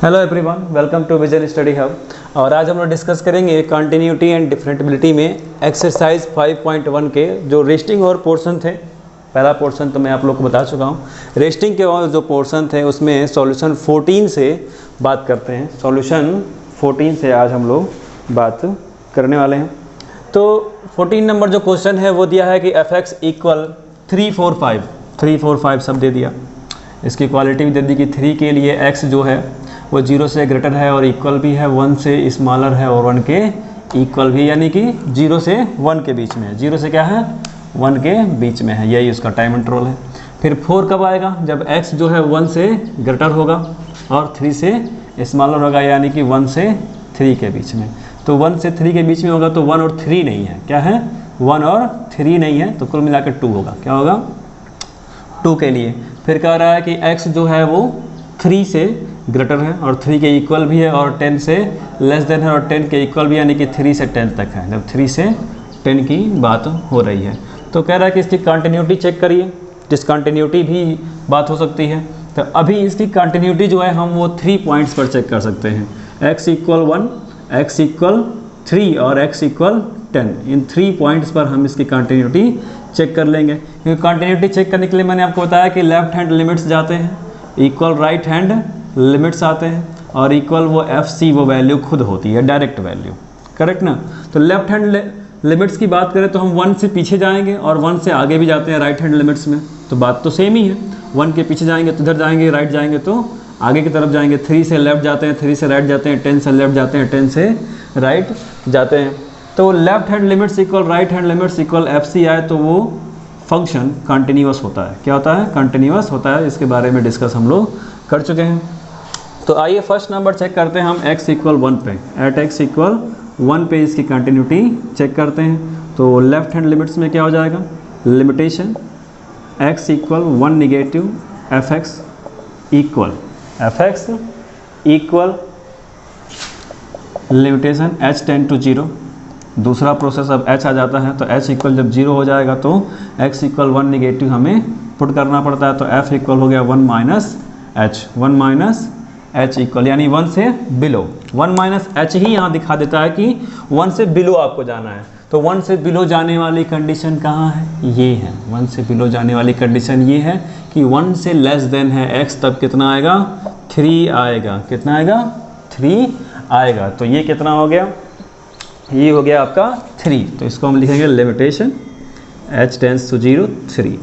Hello everyone, welcome to Vision Study Hub. और आज हम लोग डिस्कस करेंगे कंटिन्यूटी एंड डिफरेंटबिलिटी में एक्सरसाइज 5.1 के जो रेस्टिंग और पोर्शन थे। पहला पोर्शन तो मैं आप लोग को बता चुका हूँ। रेस्टिंग के और जो पोर्शन थे उसमें सॉल्यूशन 14 से बात करते हैं। सॉल्यूशन 14 से आज हम लोग बात करने वाले हैं। तो 14 नंबर जो क्वेश्चन है वो दिया है कि fx इक्वल 3 4 5 सब दे दिया। इसकी क्वालिटी भी दे दी कि 3 के लिए x जो है वो 0 से ग्रेटर है और इक्वल भी है, 1 से स्मॉलर है और 1 के इक्वल भी, यानी कि 0 से 1 के बीच में है। 0 से क्या है, 1 के बीच में है, यही उसका टाइम इंटरवल है। फिर 4 कब आएगा, जब x जो है 1 से ग्रेटर होगा और 3 से स्मॉलर होगा, यानी कि 1 से 3 के बीच में। तो 1 से 3 के बीच में होगा तो 1 और 3 नहीं है, क्या है, 1 और 3 नहीं है, तो कुल मिलाकर 2 होगा। क्या होगा, 2 के लिए। फिर कह रहा है कि x जो है वो 3 से ग्रेटर है और 3 के इक्वल भी है और 10 से लेस देन है और 10 के इक्वल भी, यानी कि 3 से 10 तक है। जब 3 से 10 की बात हो रही है तो कह रहा है कि इसकी कंटिन्यूटी चेक करिए। डिसकंटिन्यूटी भी बात हो सकती है। तो अभी इसकी कंटिन्यूटी जो है हम वो 3 पॉइंट्स पर चेक कर सकते हैं। x इक्वल 1, x इक्वल 3 और x इक्वल 10। इन 3 पॉइंट्स पर हम इसकी कंटिन्यूटी चेक कर लेंगे। क्योंकि कंटिन्यूटी चेक करने के लिए मैंने आपको बताया कि लेफ्ट हैंड लिमिट्स जाते हैं, इक्वल राइट हैंड लिमिट्स आते हैं और इक्वल वो FC वो वैल्यू खुद होती है, डायरेक्ट वैल्यू, करेक्ट ना। तो लेफ्ट हैंड लिमिट्स की बात करें तो हम 1 से पीछे जाएंगे और 1 से आगे भी जाते हैं राइट हैंड लिमिट्स में, तो बात तो सेम ही है। 1 के पीछे जाएंगे तो इधर जाएंगे, राइट जाएंगे तो आगे की तरफ जाएंगे। 3 से लेफ्ट जाते हैं, 3 से राइट जाते हैं, 10 से लेफ्ट जाते हैं, 10 से राइट जाते हैं। तो left hand limits equal right hand limits equal FC आए तो वो फंक्शन कंटिन्यूअस होता है। क्या होता है, कंटिन्यूअस होता है। इसके बारे में डिस्कस हम लोग कर चुके हैं। तो आइए फर्स्ट नंबर चेक करते हैं हम x इक्वल 1 पे। एट x इक्वल 1 पे इसकी कंटिन्यूटी चेक करते हैं। तो लेफ्ट हैंड लिमिट्स में क्या हो जाएगा, limitation x equal 1 negative fx equal limitation h tend to 0। दूसरा प्रोसेस अब h आ जाता है तो h इक्वल जब 0 हो जाएगा तो x इक्वल 1 निगेटिव हमें पुट करना पड़ता है। तो f इक्वल हो गया 1 माइनस h इक्वल, यानी 1 से बिलो। 1 माइनस h ही यहाँ दिखा देता है कि 1 से बिलो आपको जाना है। तो 1 से बिलो जाने वाली कंडीशन कहाँ है, ये है। 1 से बिलो जाने वाली कंडीशन ये है कि 1 से लेस देन है x, तब कितना आएगा, 3 आएगा। कितना आएगा, 3 आएगा। तो ये कितना हो गया, ये हो गया आपका 3। तो इसको हम लिखेंगे लिमिटेशन h टेंड्स टू 0 3।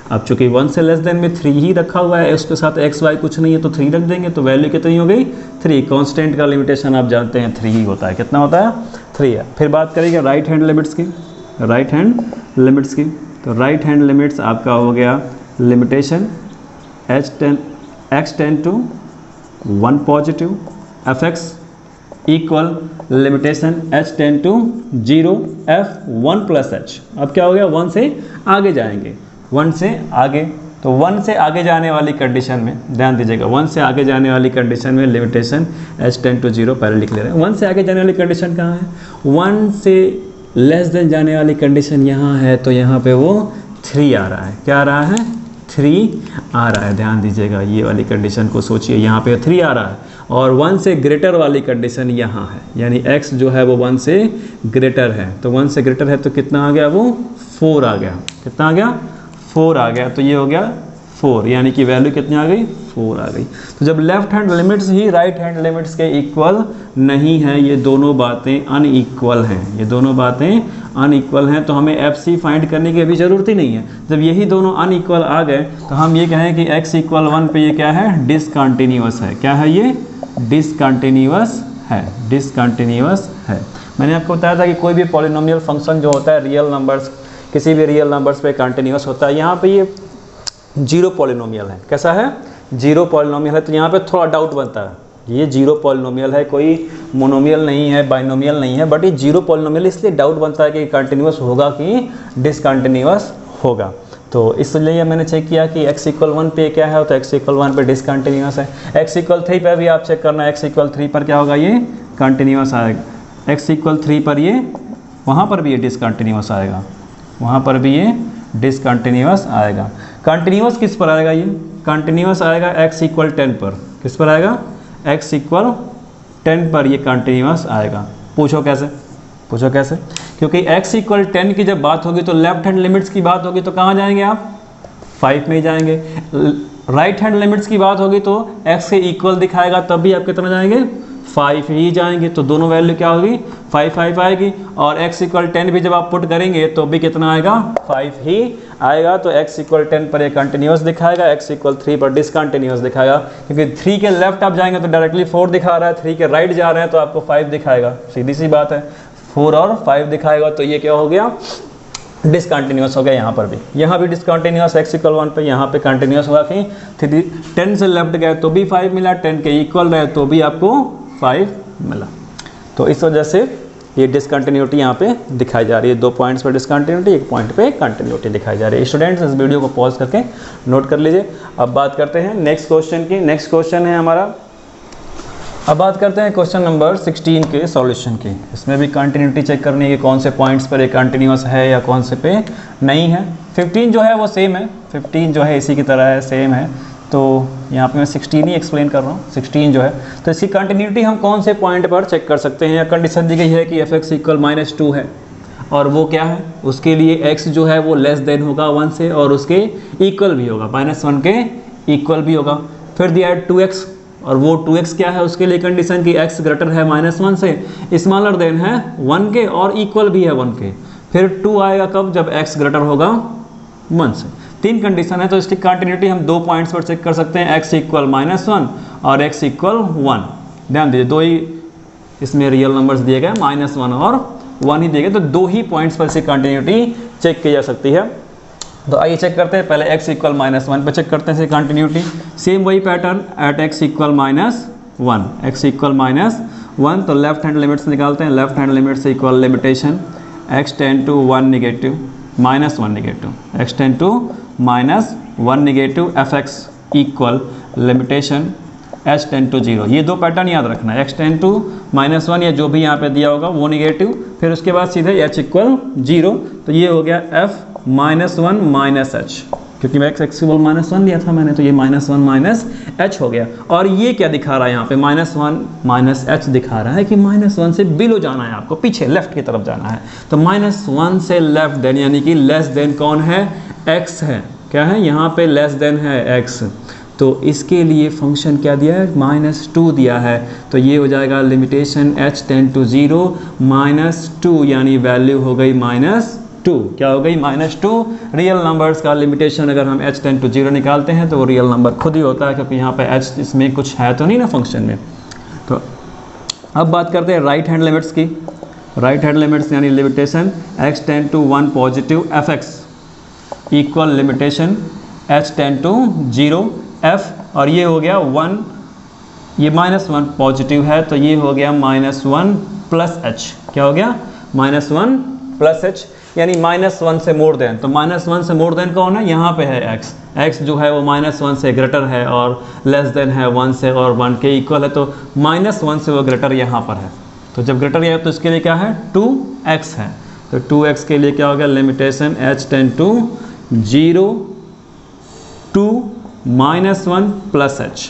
अब चूंकि 1 से लेस देन में 3 ही रखा हुआ है, उसके साथ x y कुछ नहीं है तो 3 रख देंगे, तो वैल्यू कितनी हो गई, 3। कांस्टेंट का लिमिटेशन आप जानते हैं 3 ही होता है। कितना होता है, 3 है। फिर बात करेंगे राइट हैंड लिमिट्स की। राइट हैंड लिमिट्स की तो राइट हैंड लिमिट्स आपका हो गया limitation x tend to 1 positive fx equal limitation h tend to 0 f1 plus h। अब क्या हो गया, 1 से आगे जाएंगे, 1 से आगे। तो 1 से आगे जाने वाली कंडीशन में ध्यान दीजिएगा, 1 से आगे जाने वाली कंडीशन में लिमिटेशन h टेंड टू 0 पहले लिख ले रहे हैं। 1 से आगे जाने वाली कंडीशन कहाँ है, 1 से लेस देन जाने वाली कंडीशन यहाँ है, तो यहाँ पे वो 3 आ रहा है। क्या आ रहा है, 3 आ रहा है। ध्यान दीजिएगा, ये वाली कंडीशन को सोचिए, यहाँ पे 3 आ रहा है। और 1 से ग्रेटर वाली कंडीशन यहाँ है, यानी x जो है वो 1 से ग्रेटर है। तो 1 से ग्रेटर है तो कितना आ गया, वो 4 आ गया। कितना आ गया, 4 आ गया। तो ये हो गया 4, यानी कि वैल्यू कितनी आ गई, 4 आ गई। तो जब लेफ्ट हैंड लिमिट्स ही राइट हैंड लिमिट्स के इक्वल नहीं है, ये दोनों बातें अनइक्वल हैं, ये दोनों बातें अनइक्वल हैं, तो हमें FC फाइंड करने की अभी ज़रूरत ही नहीं है। जब यही दोनों अनइक्वल आ गए तो हम ये कहें कि x इक्वल 1 पे ये क्या है, डिसकंटिन्यूअस है। क्या है, ये डिसकंटिन्यूअस है, डिसकंटिन्यूअस है। मैंने आपको बताया था कि कोई भी पॉलिनोमियल फंक्शन जो होता है रियल नंबर्स, किसी भी रियल नंबर्स पे कंटिन्यूअस होता है। यहाँ पे ये 0 पॉलिनोमियल है। कैसा है, 0 पॉलिनोमियल है। तो यहाँ पे थोड़ा डाउट बनता है, ये 0 पॉलिनोमियल है, कोई मोनोमियल नहीं है, बाइनोमियल नहीं है, बट ये 0 पॉलिनोमियल, इसलिए डाउट बनता है कि कंटिन्यूअस होगा कि डिसकंटिन्यूअस होगा। तो इसलिए मैंने चेक किया कि x इक्वल 1 पे क्या है, तो x इक्वल 1 पे डिसकंटिन्यूअस है। x इक्वल 3 पे भी आप चेक करना है, x इक्वल 3 पर क्या होगा, ये कंटिन्यूअस आएगा। x इक्वल 3 पर ये, वहाँ पर भी ये डिसकंटिन्यूअस आएगा, वहाँ पर भी ये डिसकंटिन्यूअस आएगा। कंटिन्यूअस किस पर आएगा, ये कंटिन्यूअस आएगा x इक्वल 10 पर। किस पर आएगा, x इक्वल 10 पर ये कंटिन्यूस आएगा। पूछो कैसे, पूछो कैसे? क्योंकि x इक्वल 10 की जब बात होगी तो लेफ्ट हैंड लिमिट्स की बात होगी तो कहाँ जाएंगे आप? 5 में ही जाएंगे। राइट हैंड लिमिट्स की बात होगी तो x के इक्वल दिखाएगा, तब भी आप कितना जाएंगे? 5 ही जाएंगे। तो दोनों वैल्यू क्या होगी? 5 5 आएगी। और x इक्वल 10 भी जब आप पुट करेंगे तो भी कितना आएगा? 5 ही आएगा। तो x इक्वल 10 पर ये कंटिन्यूस दिखाएगा, x इक्वल 3 पर डिसकंटिन्यूस दिखाएगा। क्योंकि 3 के लेफ्ट आप जाएंगे तो डायरेक्टली 4 दिखा रहा है, 3 के राइट जा रहे हैं तो आपको 5 दिखाएगा। सीधी सी बात है, 4 और 5 दिखाएगा। तो ये क्या हो गया? डिसकंटिन्यूस हो गया। यहाँ पर भी, यहाँ भी डिसकंटिन्यूस x इक्वल 1 पे, यहाँ पे कंटिन्यूस हुआ कि 10 से लेफ्ट गए तो भी 5 मिला, 10 के इक्वल रहे तो भी आपको 5 मिला। तो इस वजह से ये डिसकंटिन्यूटी यहाँ पे दिखाई जा रही है। 2 पॉइंट्स पर डिसकंटिन्यूटी, 1 पॉइंट पे कंटिन्यूटी दिखाई जा रही है। स्टूडेंट्स इस वीडियो को पॉज करके नोट कर लीजिए। अब बात करते हैं नेक्स्ट क्वेश्चन की। नेक्स्ट क्वेश्चन है हमारा, अब बात करते हैं क्वेश्चन नंबर 16 के सॉल्यूशन की। इसमें भी कंटिन्यूटी चेक करनी है कि कौन से पॉइंट्स पर ये कंटिन्यूस है या कौन से पे नहीं है। 15 जो है वो सेम है, 15 जो है इसी की तरह है, सेम है। तो यहाँ पे मैं 16 ही एक्सप्लेन कर रहा हूँ। 16 जो है तो इसकी कंटिन्यूटी हम कौन से पॉइंट पर चेक कर सकते हैं? या कंडीशन दी गई है कि f(x) इक्वल -2 है और वो क्या है? उसके लिए x जो है वो लेस देन होगा 1 से और उसके इक्वल भी होगा, -1 के इक्वल भी होगा। फिर दिया है 2x और वो 2x क्या है? उसके लिए कंडीशन की x ग्रेटर है -1 से, स्मॉलर देन है 1 के और इक्वल भी है 1 के। फिर 2 आएगा कब? जब x ग्रेटर होगा 1 से। 3 कंडीशन है। तो इसकी कंटिन्यूटी हम 2 पॉइंट्स पर चेक कर सकते हैं, x इक्वल -1 और x इक्वल 1। ध्यान दीजिए, 2 ही इसमें रियल नंबर्स दिए गए, -1 और 1 ही दिए गए। तो 2 ही पॉइंट्स पर इसकी कंटिन्यूटी चेक की जा सकती है। तो आइए चेक करते हैं। पहले x इक्वल -1 पर चेक करते हैं इसकी कंटिन्यूटी। सेम वही pattern, at x equal -1, x equal -1 तो लेफ्ट हैंड लिमिट्स निकालते हैं। Left hand limits equal limitation x tend to 1 negative, -1 negative, x tend to -1 negative, fx equal limitation h tend to 0। ये 2 pattern याद रखना है, x tend to -1 या जो भी यहाँ पे दिया होगा वो नेगेटिव, फिर उसके बाद सीधे h इक्वल 0। तो ये हो गया f -1 -h, क्योंकि मैं x इक्वल -1 लिया था मैंने, तो ये -1 -h हो गया। और ये क्या दिखा रहा है यहाँ पे? -1 -h दिखा रहा है कि -1 से बिलो जाना है आपको, पीछे लेफ्ट की तरफ जाना है। तो -1 से लेफ्ट देन यानी कि लेस देन कौन है? x है। क्या है यहाँ पे? लेस देन है x। तो इसके लिए फंक्शन क्या दिया है? -2 दिया है। तो ये हो जाएगा लिमिटेशन h टेंड टू 0 -2, यानी वैल्यू हो गई -2। क्या हो गई? -2। रियल नंबर्स का लिमिटेशन अगर हम h टेंड टू 0 निकालते हैं तो वो रियल नंबर खुद ही होता है, क्योंकि यहाँ पे h इसमें कुछ है तो नहीं ना फंक्शन में। तो अब बात करते हैं राइट हैंड लिमिट्स की। राइट हैंड लिमिट्स यानी limitation x tend to 1 positive fx equal limitation h tend to 0 f, और ये हो गया 1, ये -1 पॉजिटिव है तो ये हो गया -1 प्लस h। क्या हो गया? -1 प्लस h, यानी -1 से मोर देन। तो -1 से मोर देन कौन है? यहाँ पे है x। x जो है वो -1 से ग्रेटर है और लेस देन है 1 से और 1 के इक्वल है। तो -1 से वो ग्रेटर यहाँ पर है। तो जब ग्रेटर है तो इसके लिए क्या है? 2x है। तो 2x के लिए क्या हो गया? Limitation h tend to 0 to -1 plus h,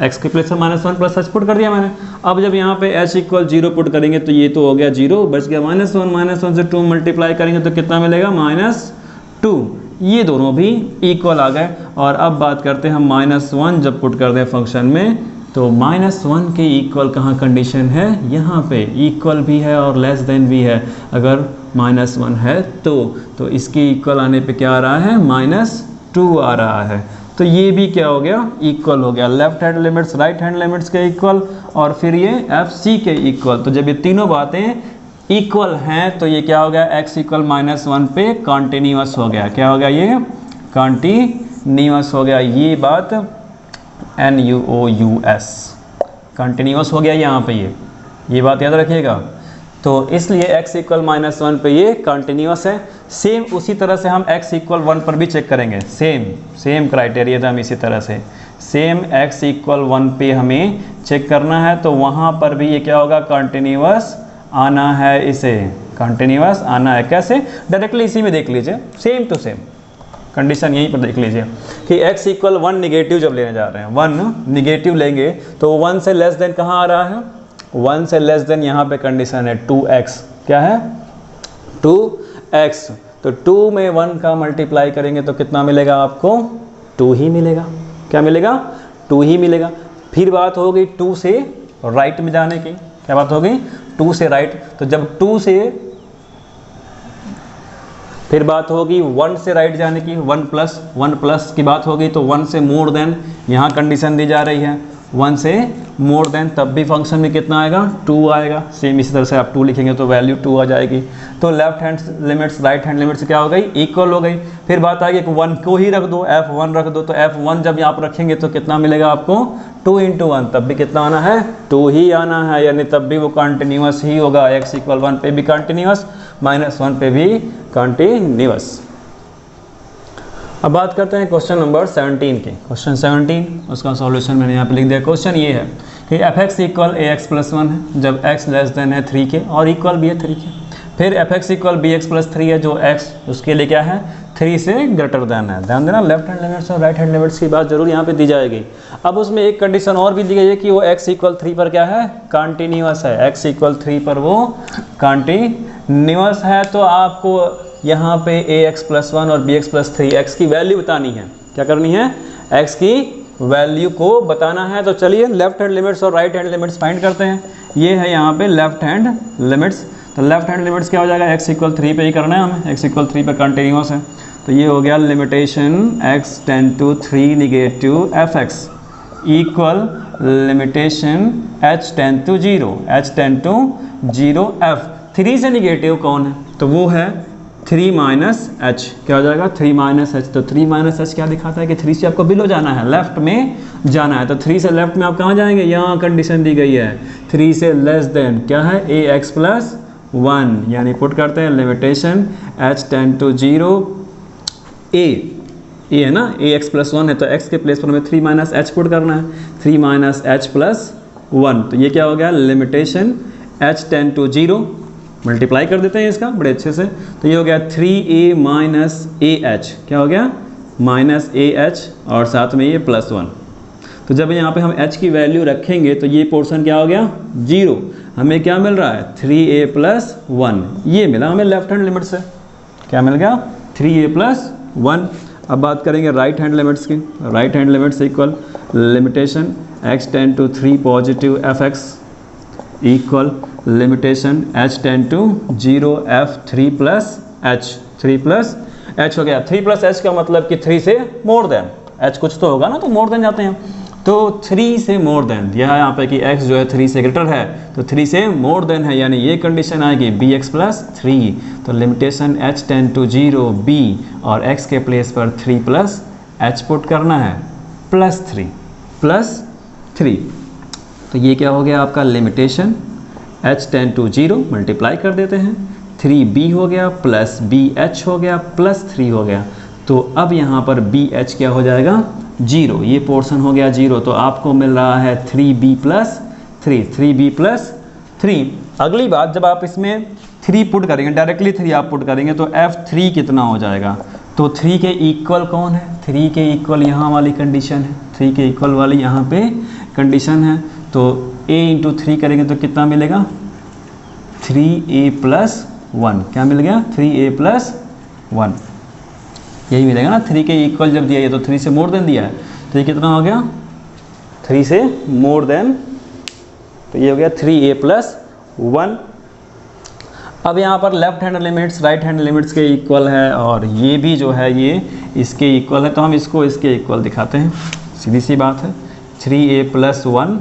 x के प्लेस में -1 प्लस h पुट कर दिया मैंने। अब जब यहाँ पे h इक्वल 0 पुट करेंगे तो ये तो हो गया 0, बच गया -1 से 2 मल्टीप्लाई करेंगे तो कितना मिलेगा? -2। ये दोनों भी इक्वल आ गए। और अब बात करते हैं हम -1 जब पुट कर दें फंक्शन में तो -1 के इक्वल कहाँ कंडीशन है? यहाँ पे इक्वल भी है और लेस देन भी है। अगर -1 है तो इसके इक्वल आने पे क्या आ रहा है? -2 आ रहा है। तो ये भी क्या हो गया? इक्वल हो गया। Left hand limits right hand limits के इक्वल और फिर ये FC के इक्वल। तो जब ये तीनों बातें इक्वल हैं तो ये क्या हो गया? x इक्वल -1 पे कॉन्टिन्यूस हो गया। क्या हो गया? ये कॉन्टिन्यूस हो गया। ये बात NUOUS कॉन्टिन्यूस हो गया यहाँ पे, ये बात याद रखिएगा। तो इसलिए x इक्वल -1 पे ये कॉन्टिन्यूस है। सेम उसी तरह से हम x इक्वल 1 पर भी चेक करेंगे। सेम क्राइटेरिया था हम इसी तरह से सेम x इक्वल 1 पे हमें चेक करना है। तो वहाँ पर भी ये क्या होगा? कॉन्टिन्यूस आना है, इसे कॉन्टिन्यूस आना है। कैसे? डायरेक्टली इसी में देख लीजिए, सेम टू सेम कंडीशन यहीं पर देख लीजिए कि x इक्वल 1 निगेटिव जब लेने जा रहे हैं, 1 निगेटिव लेंगे तो 1 से लेस देन कहाँ आ रहा है, 1 से लेस देन यहाँ पे कंडीशन है 2x, क्या है 2x, तो 2 में 1 का मल्टीप्लाई करेंगे तो कितना मिलेगा आपको, 2 ही मिलेगा, क्या मिलेगा 2 ही मिलेगा। फिर बात होगी 2 से राइट में जाने की, क्या बात होगी 2 से राइट, तो जब 2 से फिर बात होगी 1 से राइट जाने की, 1 प्लस की बात होगी, तो 1 से मोर देन, यहाँ कंडीशन दी जा रही है 1 से मोर देन, तब भी फंक्शन में कितना आएगा 2 आएगा। सेम इसी तरह से आप 2 लिखेंगे तो वैल्यू 2 आ जाएगी। तो left hand limits right hand limits क्या हो गई, इक्वल हो गई। फिर बात आ गई कि 1 को ही रख दो, f1 रख दो, तो f1 जब यहाँ पर रखेंगे तो कितना मिलेगा आपको 2 × 1, तब भी कितना आना है 2 ही आना है, यानी तब भी वो कंटिन्यूस ही होगा, x इक्वल 1 पे भी कंटिन्यूस, -1 पे भी कंटिन्यूस। अब बात करते हैं क्वेश्चन नंबर 17 की। क्वेश्चन 17 उसका सॉल्यूशन मैंने यहाँ पे लिख दिया। क्वेश्चन ये है कि fx इक्वल ax + 1 है जब x लेस देन है 3 के और इक्वल भी है 3 के। फिर fx इक्वल bx + 3 है जो x उसके लिए क्या है 3 से ग्रेटर देन है। ध्यान देना लेफ्ट हैंड लिमिट्स और राइट हैंड लिमिट्स की बात जरूर यहाँ पे दी जाएगी। अब उसमें एक कंडीशन और भी दी गई है कि वो x इक्वल 3 पर क्या है कंटिन्यूस है, x इक्वल 3 पर वो कंटिन्यूस है। तो आपको यहाँ पे ax + 1 और bx + 3 x की वैल्यू बतानी है, क्या करनी है x की वैल्यू को बताना है। तो चलिए लेफ्ट हैंड लिमिट्स और राइट हैंड लिमिट्स फाइंड करते हैं। ये है यहाँ पे लेफ्ट हैंड लिमिट्स, तो लेफ्ट हैंड लिमिट्स क्या हो जाएगा x इक्वल 3 पे ही करना है हमें, x इक्वल 3 पे कंटिन्यूस है, तो ये हो गया limitation x tend to 3 negative fx equal limitation h tend to 0, h tend to 0 f। 3 से निगेटिव कौन है, तो वो है 3 - h, क्या हो जाएगा 3 - h। तो 3 - h क्या दिखाता है कि 3 से आपको बिलो जाना है, लेफ्ट में जाना है। तो 3 से लेफ्ट में आप कहाँ जाएंगे, यहाँ कंडीशन दी गई है 3 से लेस देन क्या है ax + 1, यानी पुट करते हैं limitation h tend to 0 a है ना, ax + 1 है तो x के प्लेस पर हमें 3 - h पुट करना है, 3 - h + 1, तो ये क्या हो गया limitation h tend to 0, multiply कर देते हैं इसका बड़े अच्छे से, तो ये हो गया 3a - ah, क्या हो गया -ah और साथ में ये +1। तो जब यहाँ पे हम h की वैल्यू रखेंगे तो ये पोर्शन क्या हो गया 0, हमें क्या मिल रहा है 3a + 1, ये मिला हमें लेफ्ट हैंड लिमिट से, क्या मिल गया 3a + 1। अब बात करेंगे राइट हैंड लिमिट्स की। Right hand limits equal limitation x tend to 3 positive fx equal limitation h tend to 0 f 3 + h, 3 + h हो गया। 3 + h का मतलब कि 3 से मोर देन, h कुछ तो होगा ना, तो मोर देन जाते हैं, तो 3 से मोर देन यह है यहाँ पे कि x जो है 3 से ग्रेटर है, तो 3 से मोर देन है, यानी ये कंडीशन आएगी bx + 3, तो limitation h tend to 0 b और x के प्लेस पर 3 + h पुट करना है +3, तो ये क्या हो गया आपका limitation h tend to 0, multiply कर देते हैं 3b हो गया +bh हो गया +3 हो गया। तो अब यहाँ पर bh क्या हो जाएगा 0, ये पोर्शन हो गया 0, तो आपको मिल रहा है 3b + 3, 3b + 3। अगली बात जब आप इसमें 3 पुट करेंगे, डायरेक्टली 3 आप पुट करेंगे तो f3 कितना हो जाएगा, तो 3 के इक्वल कौन है, 3 के इक्वल यहाँ वाली कंडीशन है, 3 के इक्वल वाली यहाँ पे कंडीशन है, तो a × 3 करेंगे तो कितना मिलेगा 3a + 1, क्या मिल गया 3a + 1, यही मिलेगा ना। 3 के इक्वल जब दिया है तो 3 से मोर देन दिया है, तो ये कितना हो गया 3 से मोर देन, तो ये हो गया 3a + 1। अब यहाँ पर left hand limits right hand limits के इक्वल है और ये भी जो है ये इसके इक्वल है, तो हम इसको इसके इक्वल दिखाते हैं, सीधी सी बात है 3a + 1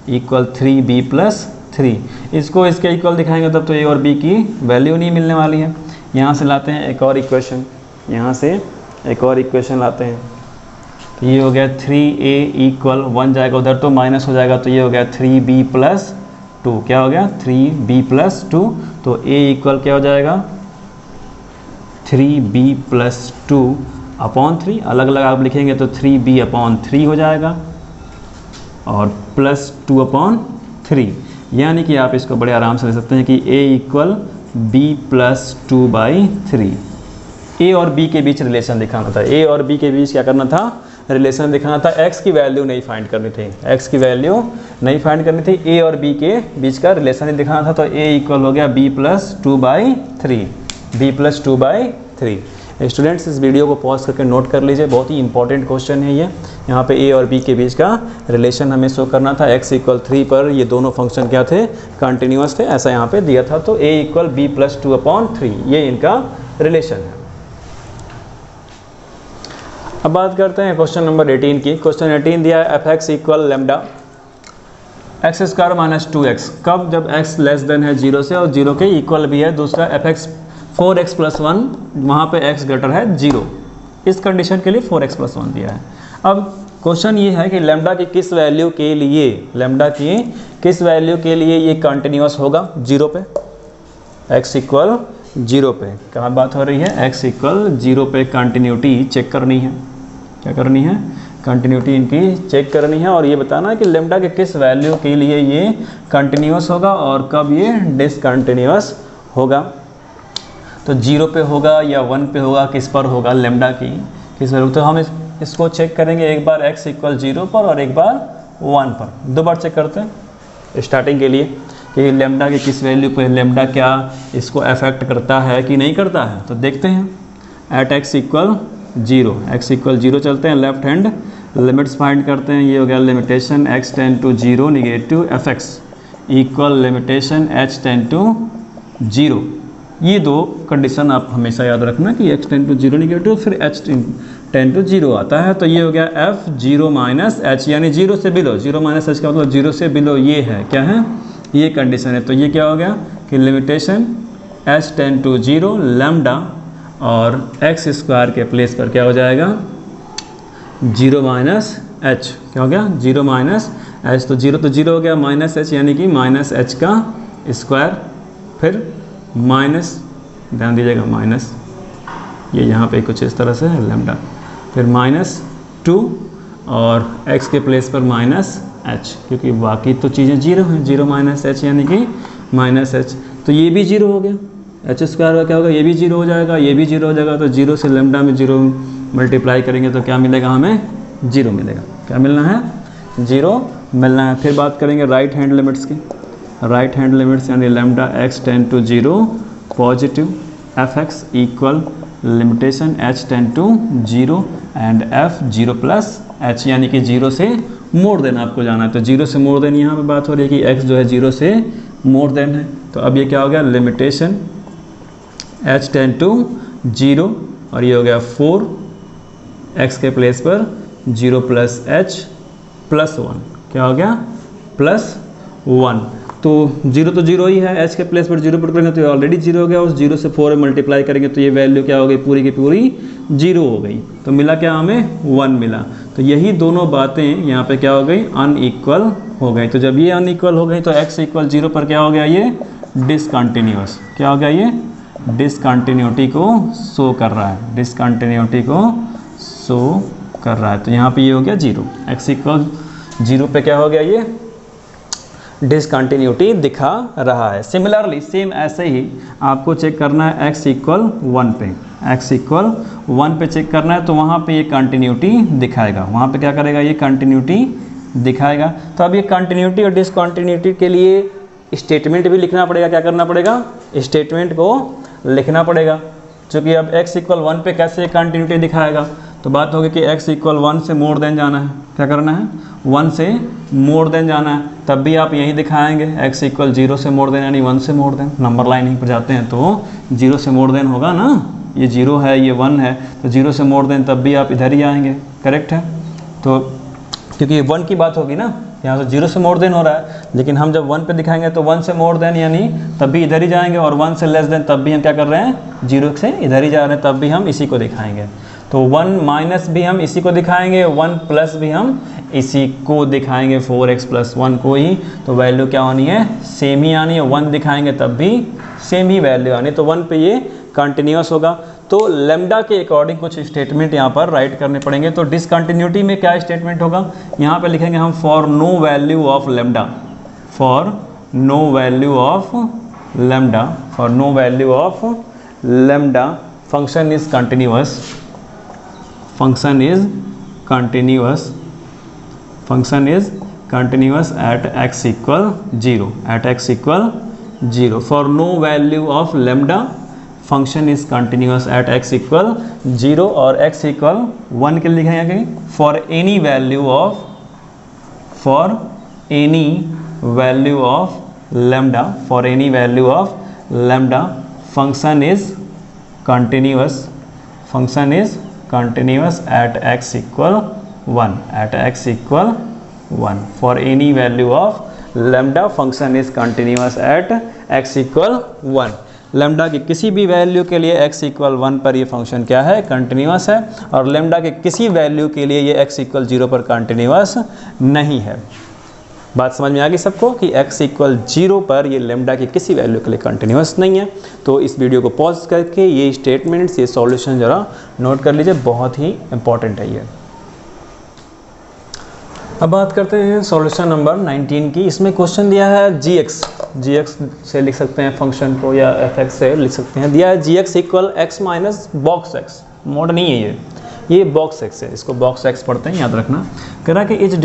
इक्वल 3b + 3, इसको इसके इक्वल दिखाएंगे तब तो a और b की वैल्यू नहीं मिलने वाली है। यहाँ से लाते हैं एक और इक्वेशन, यहाँ से एक और इक्वेशन लाते हैं, तो ये हो गया 3a = 1 जाएगा उधर तो माइनस हो जाएगा, तो ये हो गया 3b + 2, क्या हो गया 3b + 2, तो a इक्वल क्या हो जाएगा 3b + 2 अपॉन 3, अलग अलग आप लिखेंगे तो 3b/3 हो जाएगा और +2/3, यानी कि आप इसको बड़े आराम से ले सकते हैं कि a इक्वल b + 2/3, ए और बी के बीच रिलेशन दिखाना था, ए और बी के बीच क्या करना था, रिलेशन दिखाना था। एक्स की वैल्यू नहीं फाइंड करनी थी, एक्स की वैल्यू नहीं फाइंड करनी थी, ए और बी के बीच का रिलेशन दिखाना था। तो ए इक्वल हो गया b+2/3, b+2/3। स्टूडेंट्स इस वीडियो को पॉज करके नोट कर लीजिए, बहुत ही इंपॉर्टेंट क्वेश्चन है ये। यहाँ पे ए और बी के बीच का रिलेशन हमें शो करना था। x = 3 पर ये दोनों फंक्शन क्या थे, कंटिन्यूअस थे, ऐसा यहाँ पे दिया था। तो a = b+2/3 ये इनका रिलेशन है। अब बात करते हैं क्वेश्चन नंबर 18 की। क्वेश्चन 18 दिया है fx = लैम्डा x² - 2x, कब, जब x लेस देन है 0 से और 0 के इक्वल भी है। दूसरा fx 4x + 1, वहाँ पे x ग्रेटर है 0, इस कंडीशन के लिए 4x + 1 दिया है। अब क्वेश्चन ये है कि लैम्डा की किस वैल्यू के लिए, लैम्डा की किस वैल्यू के लिए ये कंटिन्यूअस होगा 0 पे, x = 0 पे। कहाँ बात हो रही है, x = 0 पे कंटिन्यूटी चेक करनी है। क्या करनी है, कंटिन्यूटी इनकी चेक करनी है और ये बताना है कि लैम्डा के किस वैल्यू के लिए ये कंटिन्यूअस होगा और कब ये डिसकंटिन्यूअस होगा। तो 0 पे होगा या 1 पे होगा, किस पर होगा, लैम्डा की किस वैल्यू। तो हम इसको चेक करेंगे, एक बार x = 0 पर और एक बार 1 पर, दो बार चेक करते हैं स्टार्टिंग के लिए कि लैम्डा के किस वैल्यू पे लैम्डा क्या इसको अफेक्ट करता है कि नहीं करता है। तो देखते हैं एट x = 0, x = 0 चलते हैं, लेफ्ट हैंड लिमिट्स फाइंड करते हैं। ये हो गया limitation x tend to 0 negative fx equal limitation h tend to 0। ये दो कंडीशन आप हमेशा याद रखना कि x टेंड टू 0 नेगेटिव, फिर h टेंड टू 0 आता है। तो ये हो गया f0 - h, यानी 0 से बिलो, 0 - h का मतलब 0 से बिलो, ये है क्या है, ये कंडीशन है। तो ये क्या हो गया कि limitation h tend to 0 lambda और x² के प्लेस पर क्या हो जाएगा 0 - h, क्या हो गया 0 - h। तो 0 हो गया, -h यानी कि -h का स्क्वायर, फिर माइनस, ध्यान दीजिएगा माइनस, ये यहाँ पे कुछ इस तरह से है लैम्डा, फिर -2 और x के प्लेस पर -h, क्योंकि बाकी तो चीज़ें 0 हैं, 0 - h यानी कि -h। तो ये भी 0 हो गया, h² का क्या होगा, ये भी 0 हो जाएगा, ये भी 0 हो जाएगा। तो 0 से लैम्डा में 0 मल्टीप्लाई करेंगे तो क्या मिलेगा, हमें 0 मिलेगा। क्या मिलना है, 0 मिलना है। फिर बात करेंगे राइट हैंड लिमिट्स की। राइट हैंड लिमिट्स यानी lambda x tend to 0 positive, fx equal limitation h tend to 0 and f 0 + h, यानी कि 0 से मोर देन आपको जाना है। तो 0 से मोर देन यहाँ पे बात हो रही है कि x जो है 0 से मोर देन है। तो अब ये क्या हो गया, लिमिटेशन h टेंड टू 0 और ये हो गया 4, x के प्लेस पर 0 + h + 1, क्या हो गया +1। तो 0 तो 0 ही है, h के प्लेस पर 0 पुट करेंगे तो ऑलरेडी 0 हो गया, उस 0 से 4 में मल्टीप्लाई करेंगे तो ये वैल्यू क्या हो गई, पूरी की पूरी 0 हो गई। तो मिला क्या, हमें 1 मिला। तो यही दोनों बातें यहाँ पे क्या हो गई, अनइक्वल हो गई। तो जब ये अनइक्वल हो गई तो x = 0 पर क्या हो गया, ये डिसकंटिन्यूअस, क्या हो गया, ये डिसकंटिन्यूटी को शो कर रहा है, डिसकंटिन्यूटी को शो कर रहा है। तो यहाँ पे ये हो गया 0, x = 0 पे क्या हो गया, ये डिसकंटिन्यूटी दिखा रहा है। सिमिलरली सेम ऐसे ही आपको चेक करना है x = 1 पे, x = 1 पे चेक करना है। तो वहाँ पे ये कंटिन्यूटी दिखाएगा, वहाँ पे क्या करेगा, ये कंटिन्यूटी दिखाएगा। तो अब ये कंटिन्यूटी और डिसकंटिन्यूटी के लिए स्टेटमेंट भी लिखना पड़ेगा। क्या करना पड़ेगा, स्टेटमेंट को लिखना पड़ेगा। चूँकि अब x = 1 पे कैसे कंटिन्यूटी दिखाएगा, तो बात होगी कि x = 1 से मोर देन जाना है। क्या करना है, 1 से मोर देन जाना है, तब भी आप यही दिखाएंगे। x = 0 से मोर देन यानी 1 से मोर देन, नंबर लाइन यहीं पर जाते हैं तो 0 से मोर देन होगा ना, ये 0 है ये 1 है, तो 0 से मोर देन तब भी आप इधर ही आएंगे, करेक्ट है। तो क्योंकि ये 1 की बात होगी ना, यहाँ से 0 से मोर देन हो रहा है, लेकिन हम जब 1 पे दिखाएंगे तो 1 से मोर देन यानी तब भी इधर ही जाएंगे, और 1 से लेस देन तब भी हम क्या कर रहे हैं, 0 से इधर ही जा रहे हैं, तब भी हम इसी को दिखाएंगे। तो 1 - भी हम इसी को दिखाएंगे, 1 भी हम इसी को दिखाएंगे, 4x + 1 को ही। तो वैल्यू क्या होनी है, सेम ही आनी है। 1 दिखाएंगे तब भी सेम ही वैल्यू आनी, तो 1 पे ये कंटिन्यूअस होगा। तो लैम्डा के अकॉर्डिंग कुछ स्टेटमेंट यहाँ पर राइट करने पड़ेंगे। तो डिसकंटिन्यूटी में क्या स्टेटमेंट होगा, यहाँ पे लिखेंगे हम for no value of lambda, for no value of lambda, for no value of lambda function is continuous, function is continuous, function is continuous at x equal 0, at x equal 0 for no value of lambda function is continuous at x equal 0 और x equal 1 के लिए लिखेंगे कहीं for any value of, for any value of lambda, for any value of lambda function is continuous, function is continuous at x equal 1, at x equal 1 for any value of lambda function is continuous at x equal 1। Lambda की किसी भी value के लिए x equal 1 पर ये function क्या है, continuous है, और लैम्डा के किसी वैल्यू के लिए ये x इक्वल 0 पर कंटिन्यूस नहीं है। बात समझ में आ गई सबको कि x इक्वल 0 पर ये लैम्डा की किसी वैल्यू के लिए कंटिन्यूस नहीं है। तो इस वीडियो को पॉज करके ये स्टेटमेंट्स, ये सॉल्यूशन ज़रा नोट कर लीजिए, बहुत ही इंपॉर्टेंट है ये। अब बात करते हैं सॉल्यूशन नंबर 19 की। इसमें क्वेश्चन दिया है gx से लिख सकते हैं फंक्शन को या fx से लिख सकते हैं। दिया है gx equal x minus box x, mode नहीं है ये बॉक्स x है, इसको बॉक्स x पढ़ते हैं, याद रखना। कह रहा है कि इज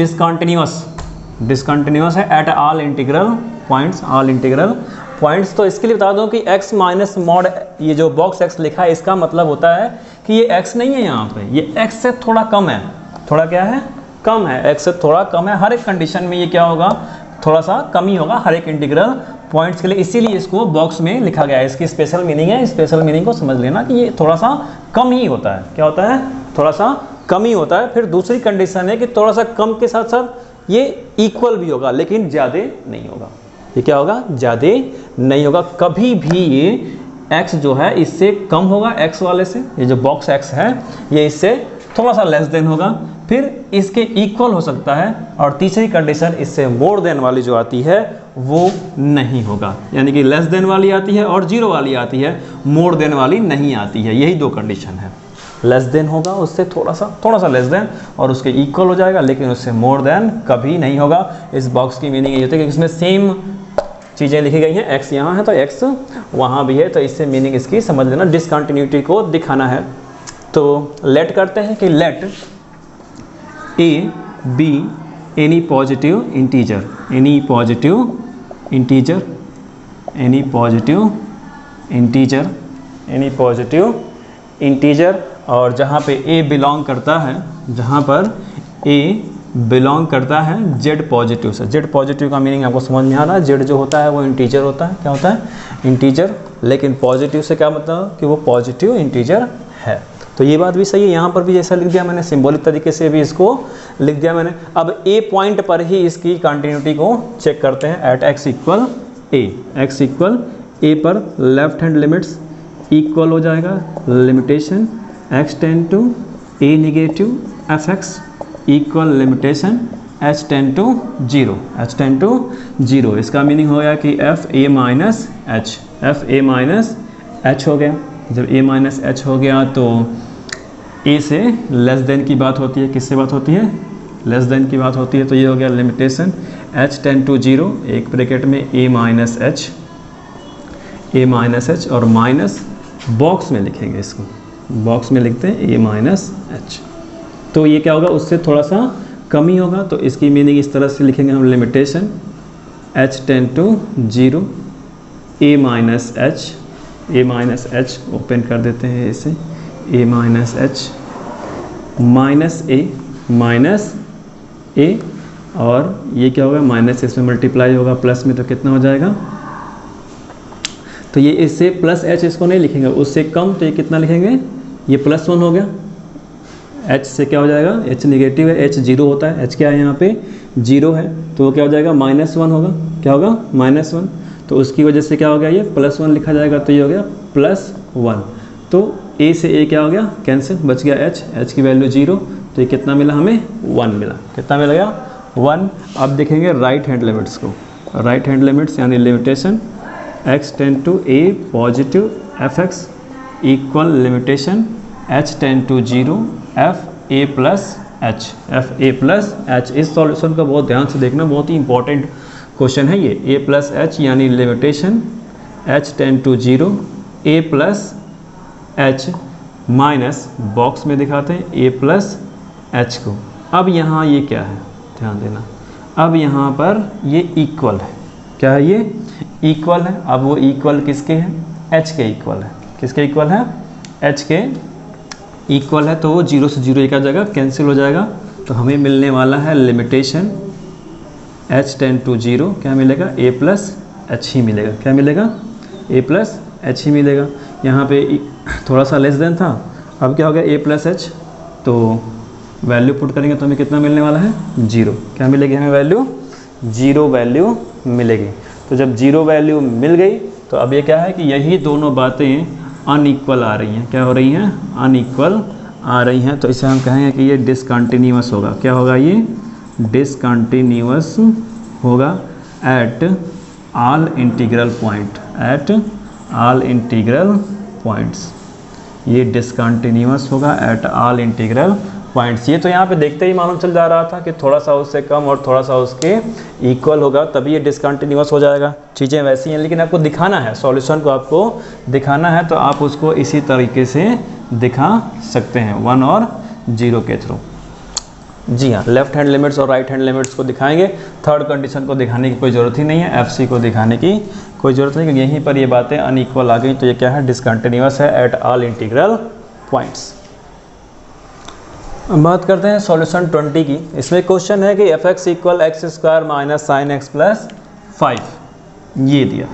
डिसकंटिन्यूस है at all integral points, all integral points. तो इसके लिए बता दूं कि x माइनस मॉड, ये जो बॉक्स x लिखा है इसका मतलब होता है कि ये x नहीं है यहाँ पे, ये x से थोड़ा कम है, थोड़ा क्या है, कम है, x से थोड़ा कम है। हर एक कंडीशन में ये क्या होगा, थोड़ा सा कम ही होगा हर एक इंटीग्रल पॉइंट्स के लिए, इसीलिए इसको बॉक्स में लिखा गया है। इसकी स्पेशल मीनिंग है, स्पेशल मीनिंग को समझ लेना कि ये थोड़ा सा कम ही होता है। क्या होता है, थोड़ा सा कम ही होता है। फिर दूसरी कंडीशन है कि थोड़ा सा कम के साथ साथ ये इक्वल भी होगा, लेकिन ज़्यादा नहीं होगा। ये क्या होगा, ज़्यादा नहीं होगा। कभी भी ये x जो है इससे कम होगा, x वाले से, ये जो बॉक्स x है ये इससे थोड़ा सा लेस देन होगा, फिर इसके इक्वल हो सकता है, और तीसरी कंडीशन इससे मोर देन वाली जो आती है वो नहीं होगा। यानी कि लेस देन वाली आती है और जीरो वाली आती है, मोर देन वाली नहीं आती है। यही दो कंडीशन है, लेस देन होगा उससे थोड़ा सा लेस देन, और उसके इक्वल हो जाएगा, लेकिन उससे मोर देन कभी नहीं होगा। इस बॉक्स की मीनिंग ये होती है कि इसमें सेम चीज़ें लिखी गई हैं, x यहाँ है तो x वहाँ भी है, तो इससे मीनिंग इसकी समझ लेना, डिसकंटिन्यूटी को दिखाना है। तो लेट करते हैं कि let a b any positive integer, any positive integer, any positive integer, any positive integer, और जहाँ पे a बिलोंग करता है, जहाँ पर a बिलोंग करता है z पॉजिटिव से। z पॉजिटिव का मीनिंग आपको समझ में आ रहा है, z जो होता है वो इंटीजर होता है। क्या होता है, इंटीजर, लेकिन पॉजिटिव से क्या मतलब कि वो पॉजिटिव इंटीजर है। तो ये बात भी सही है, यहाँ पर भी जैसा लिख दिया मैंने, सिंबॉलिक तरीके से भी इसको लिख दिया मैंने। अब a पॉइंट पर ही इसकी कंटिन्यूटी को चेक करते हैं, at x equal a, x equal a पर लेफ्ट हैंड लिमिट्स इक्वल हो जाएगा, limitation x tend to a negative fx equal limitation h tend to 0, h tend to 0। इसका मीनिंग हो गया कि f a minus h, f a minus h हो गया। जब a माइनस h हो गया तो a से लेस देन की बात होती है, किससे बात होती है, लेस देन की बात होती है। तो ये हो गया लिमिटेशन h टेंड टू 0, एक ब्रैकेट में a minus h, a minus h, और माइनस बॉक्स में लिखेंगे, इसको बॉक्स में लिखते हैं a माइनस h। तो ये क्या होगा, उससे थोड़ा सा कम ही होगा। तो इसकी मीनिंग इस तरह से लिखेंगे हम, limitation h tend to 0 a minus h, a minus h open कर देते हैं इसे, a minus h minus a, और ये क्या होगा, माइनस इसमें मल्टीप्लाई होगा प्लस में, तो कितना हो जाएगा, तो ये इससे प्लस h इसको नहीं लिखेंगे, उससे कम, तो ये कितना लिखेंगे, ये प्लस 1 हो गया। h से क्या हो जाएगा, h निगेटिव है, h 0 होता है, h क्या है यहाँ पे 0 है, तो क्या हो जाएगा, माइनस 1 होगा। क्या होगा, माइनस 1, तो उसकी वजह से क्या हो गया, ये प्लस 1 लिखा जाएगा, तो ये हो गया प्लस 1। तो a से a क्या हो गया, कैंसिल, बच गया h की वैल्यू 0, तो ये कितना मिला हमें, 1 मिला। कितना मिल गया, 1। अब देखेंगे राइट हैंड लिमिट्स को, राइट हैंड लिमिट्स यानी limitation x tend to a positive fx equal limitation h tend to 0 f a plus h, f a plus h। इस सॉल्यूशन का बहुत ध्यान से देखना, बहुत ही इंपॉर्टेंट क्वेश्चन है ये। a प्लस h यानी limitation h tend to 0 a plus h minus box में दिखाते हैं ए प्लस एच को। अब यहाँ ये क्या है, ध्यान देना, अब यहाँ पर ये इक्वल है, क्या है ये, इक्वल है। अब वो इक्वल किसके है, एच के इक्वल है, किसके इक्वल है, एच के इक्वल है। तो वो 0 से 0 एक जगह कैंसिल हो जाएगा, तो हमें मिलने वाला है लिमिटेशन h टेंड टू 0, क्या मिलेगा, a प्लस एच ही मिलेगा, क्या मिलेगा, a प्लस एच ही मिलेगा। यहाँ पे थोड़ा सा लेस देन था, अब क्या हो गया, a प्लस एच, तो वैल्यू पुट करेंगे तो हमें कितना मिलने वाला है, 0, क्या मिलेगी हमें वैल्यू, 0 वैल्यू मिलेगी। तो जब 0 वैल्यू मिल गई तो अब ये क्या है कि यही दोनों बातें अनइक्वल आ रही हैं, क्या हो रही हैं, अनइक्वल आ रही हैं। तो इसे हम कहेंगे कि ये डिसकंटिन्यूअस होगा, क्या होगा, ये डिसकंटिन्यूअस होगा at all integral point, at all integral points, ये डिसकंटिन्यूअस होगा एट ऑल इंटीग्रल पॉइंट्स। ये तो यहाँ पे देखते ही मालूम चल जा रहा था कि थोड़ा सा उससे कम और थोड़ा सा उसके इक्वल होगा, तभी ये डिसकंटिन्यूअस हो जाएगा। चीज़ें वैसी हैं, लेकिन आपको दिखाना है, सॉल्यूशन को आपको दिखाना है, तो आप उसको इसी तरीके से दिखा सकते हैं 1 और 0 के थ्रू। जी हाँ, लेफ्ट हैंड लिमिट्स और राइट हैंड लिमिट्स को दिखाएंगे, थर्ड कंडीशन को दिखाने की कोई ज़रूरत ही नहीं है, FC को दिखाने की कोई ज़रूरत नहीं, क्योंकि यहीं पर ये बातें अनइक्वल आ गई। तो ये क्या है, डिसकंटिन्यूअस है एट ऑल इंटीग्रल पॉइंट्स। बात करते हैं सॉल्यूशन 20 की। इसमें क्वेश्चन है कि fx equal x square minus sine x plus 5, ये दिया,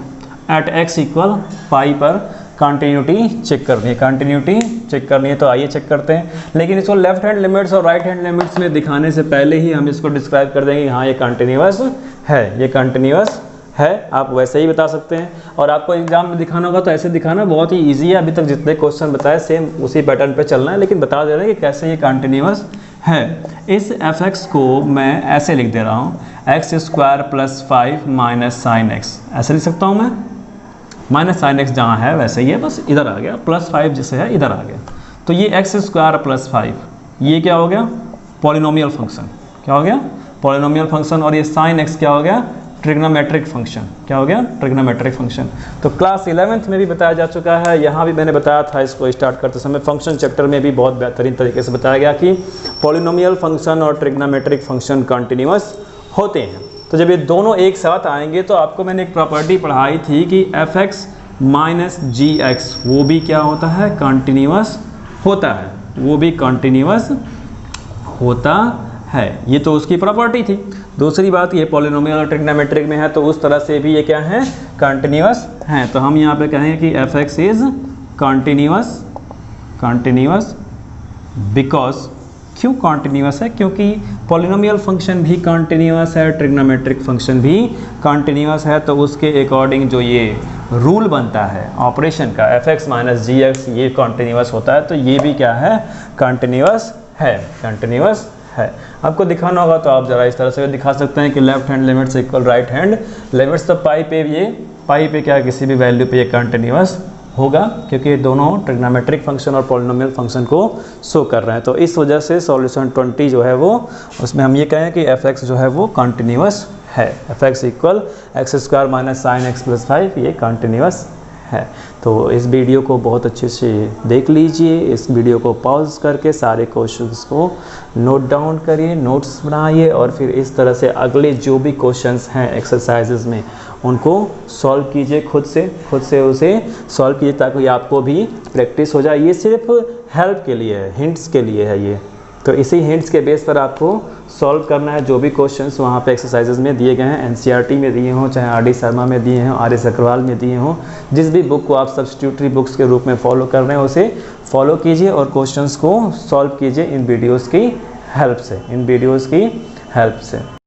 एट x इक्वल पाई पर कंटिन्यूटी चेक करनी है, कंटिन्यूटी चेक करनी है। तो आइए चेक करते हैं, लेकिन इसको लेफ्ट हैंड लिमिट्स और राइट हैंड लिमिट्स में दिखाने से पहले ही हम इसको डिस्क्राइब कर देंगे कि हाँ ये कंटिन्यूअस है, ये कंटिन्यूअस है, आप वैसे ही बता सकते हैं। और आपको एग्जाम में दिखाना होगा तो ऐसे दिखाना बहुत ही इजी है, अभी तक जितने क्वेश्चन बताए सेम उसी पैटर्न पे चलना है, लेकिन बता दे रहे हैं कि कैसे ये कंटिन्यूअस है। इस fx को मैं ऐसे लिख दे रहा हूँ, x square plus 5 minus sine x, ऐसे लिख सकता हूँ मैं, माइनस साइन एक्स जहाँ है वैसे ही है, बस इधर आ गया, प्लस 5 जिसे है इधर आ गया। तो ये एक्स स्क्वायर प्लस 5, ये क्या हो गया, पॉलिनोमियल फंक्शन, क्या हो गया, पॉलिनोमियल फंक्शन। और ये साइन एक्स क्या हो गया, ट्रिग्नोमेट्रिक फंक्शन, क्या हो गया, ट्रिग्नोमेट्रिक फंक्शन। तो क्लास 11th में भी बताया जा चुका है, यहाँ भी मैंने बताया था इसको स्टार्ट करते समय, फंक्शन चैप्टर में भी बहुत बेहतरीन तरीके से बताया गया कि पॉलिनोमियल फंक्शन और ट्रिग्नोमेट्रिक फंक्शन कंटिन्यूअस होते हैं। तो जब ये दोनों एक साथ आएंगे तो आपको मैंने एक प्रॉपर्टी पढ़ाई थी कि fx माइनस gx वो भी क्या होता है, कंटिन्यूअस होता है, वो भी कंटिन्यूअस होता है, ये तो उसकी प्रॉपर्टी थी। दूसरी बात ये पॉलिनोमियल और ट्रिग्नोमेट्रिक में है तो उस तरह से भी ये क्या है, कंटिन्यूअस हैं। तो हम यहाँ पे कहेंगे कि fx is continuous, continuous because, क्यों कंटिन्यूअस है, क्योंकि पॉलिनोमियल फंक्शन भी कंटिन्यूअस है, ट्रिग्नोमेट्रिक फंक्शन भी कंटिन्यूअस है। तो उसके अकॉर्डिंग जो ये रूल बनता है ऑपरेशन का, fx माइनस gx ये कंटिन्यूअस होता है, तो ये भी क्या है, कंटिन्यूअस है, कंटिन्यूअस है। आपको दिखाना होगा तो आप ज़रा इस तरह से दिखा सकते हैं कि left hand limits equal right hand limits. तो पाई पे ये, पाई पे क्या किसी भी वैल्यू पे ये कंटिन्यूअस होगा, क्योंकि दोनों ट्रिग्नोमेट्रिक फंक्शन और पॉलिनोमियल फंक्शन को शो कर रहे हैं। तो इस वजह से सॉल्यूशन 20 जो है वो, उसमें हम ये कहें कि fx जो है वो कंटिन्यूअस है, fx equal x square minus sine x plus 5 ये कंटिन्यूअस है। तो इस वीडियो को बहुत अच्छे से देख लीजिए, इस वीडियो को पॉज करके सारे क्वेश्चंस को नोट डाउन करिए, नोट्स बनाइए, और फिर इस तरह से अगले जो भी क्वेश्चंस हैं एक्सरसाइजेज में उनको सॉल्व कीजिए, खुद से उसे सॉल्व कीजिए ताकि आपको भी प्रैक्टिस हो जाए। ये सिर्फ हेल्प के लिए है, हिंट्स के लिए है ये, तो इसी हिंट्स के बेस पर आपको सॉल्व करना है। जो भी क्वेश्चंस वहाँ पे एक्सरसाइजेज में दिए गए हैं, NCERT में दिए हों, चाहे RD शर्मा में दिए हों, RS अग्रवाल में दिए हों, जिस भी बुक को आप सब्स्टिट्यूटरी बुक्स के रूप में फॉलो कर रहे हैं उसे फॉलो कीजिए और क्वेश्चंस को सॉल्व कीजिए इन वीडियोज़ की हेल्प से, इन वीडियोज़ की हेल्प से।